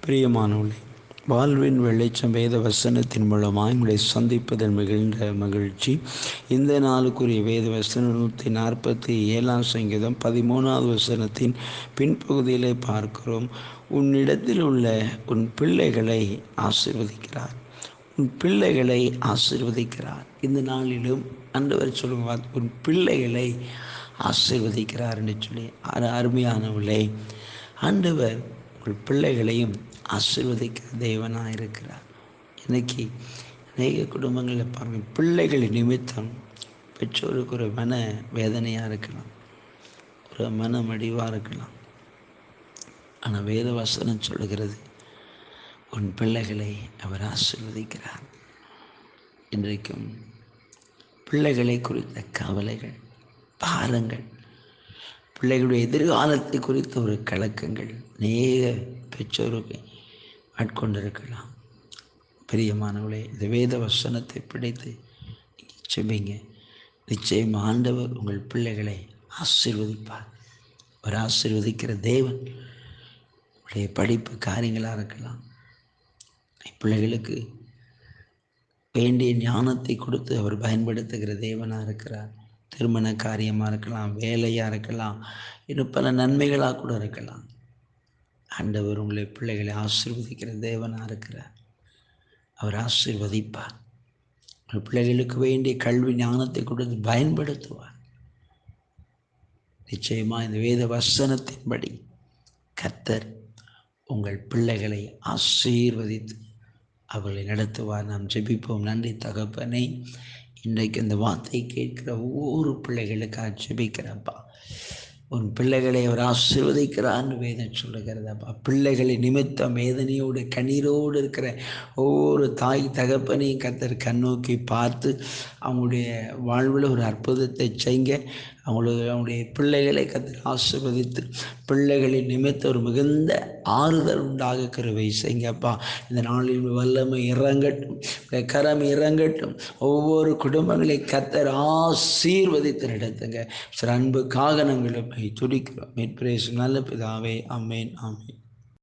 பிரியமானவர்களே, வாழ்வின் வெளிச்சம் வேத வசனத்தின் மூலமாக உங்களை சந்திப்பதில் மிகுந்த மகிழ்ச்சி. இந்த நாளுக்குரிய வேத வசனம் 147 சங்கீதம் 13வது வசனத்தின் பின்பகுதியிலே பார்க்கிறோம். உன்னிடத்தில் உள்ள உன் பிள்ளைகளை ஆசீர்வதிக்கிறார். உன் பிள்ளைகளை ஆசீர்வதிக்கிறார். இந்த நாளிலும் ஆண்டவர் சொல்லுவார், உன் பிள்ளைகளை ஆசீர்வதிக்கிறார் என்று சொல்லி. அருமையானவர்களே, ஆண்டவர் உங்கள் பிள்ளைகளையும் ஆசீர்வதிக்கிற தேவனாக இருக்கிறார். இன்னைக்கு அநேக குடும்பங்களில் பாருங்கள், பிள்ளைகள் நிமித்தம் பெற்றோருக்கு ஒரு மன வேதனையாக இருக்கலாம், ஒரு மன மடிவாக இருக்கலாம். ஆனால் வேத வசனம் சொல்லுகிறது, உன் பிள்ளைகளை அவர் ஆசீர்வதிக்கிறார். இன்றைக்கும் பிள்ளைகளை குறித்த கவலைகள், பாரங்கள், பிள்ளைகளுடைய எதிர்காலத்தை குறித்த ஒரு கலக்கங்கள் அநேக பெற்றோருக்கு ஆட்கொண்டிருக்கலாம். பிரியமானவர்களே, இந்த வேத வசனத்தை பிடித்து செபிங்க. நிச்சயம் ஆண்டவர் உங்கள் பிள்ளைகளை ஆசீர்வதிப்பார். ஒரு ஆசீர்வதிக்கிற தேவன். உங்களுடைய படிப்பு காரியங்களாக இருக்கலாம், பிள்ளைகளுக்கு வேண்டிய ஞானத்தை கொடுத்து அவர் பயன்படுத்துகிற தேவனாக இருக்கிறார். திருமண காரியமாக இருக்கலாம், வேலையாக இருக்கலாம், இன்னும் பல நன்மைகளாக கூட இருக்கலாம். ஆண்டவர் உங்களை பிள்ளைகளை ஆசீர்வதிக்கிற தேவனாக இருக்கிறார். அவர் ஆசீர்வதிப்பார். உங்கள் பிள்ளைகளுக்கு வேண்டிய கல்வி ஞானத்தை கொடுத்து பயன்படுத்துவார். நிச்சயமாக இந்த வேத வசனத்தின்படி கர்த்தர் உங்கள் பிள்ளைகளை ஆசீர்வதித்து அவர்களை நடத்துவார். நாம் ஜெபிப்போம். நன்றி தகப்பனே, இன்றைக்கு இந்த வார்த்தையை கேட்கிற ஒவ்வொரு பிள்ளைகளுக்காக ஜெபிக்கிறப்பா. உன் பிள்ளைகளை அவர் ஆசீர்வதிக்கிறான்னு வேதம் சொல்லுகிறதப்பா. பிள்ளைகளை நிமித்தம் வேதனையோடு கண்ணீரோடு இருக்கிற ஒவ்வொரு தாய் தகப்பனையும் கர்த்தர் கண்ணோக்கி பார்த்து அவங்களுடைய வாழ்வில் ஒரு அற்புதத்தை செய்ங்க. அவங்களுடைய பிள்ளைகளை கர்த்தர் ஆசீர்வதித்து பிள்ளைகளின் நிமித்தம் ஒரு மிகுந்த ஆறுதல் உண்டாக கிருபை செய்யுங்கப்பா. இந்த நாளில் வல்லமை இறங்கட்டும், கரம் இறங்கட்டும். ஒவ்வொரு குடும்பங்களை கர்த்தர் ஆசீர்வதித்து நடத்துங்க. அன்புக்காக நாங்கள் துடிக்கிறோம். மீட்பு நல்ல பிதாவே, ஆமென், ஆமென்.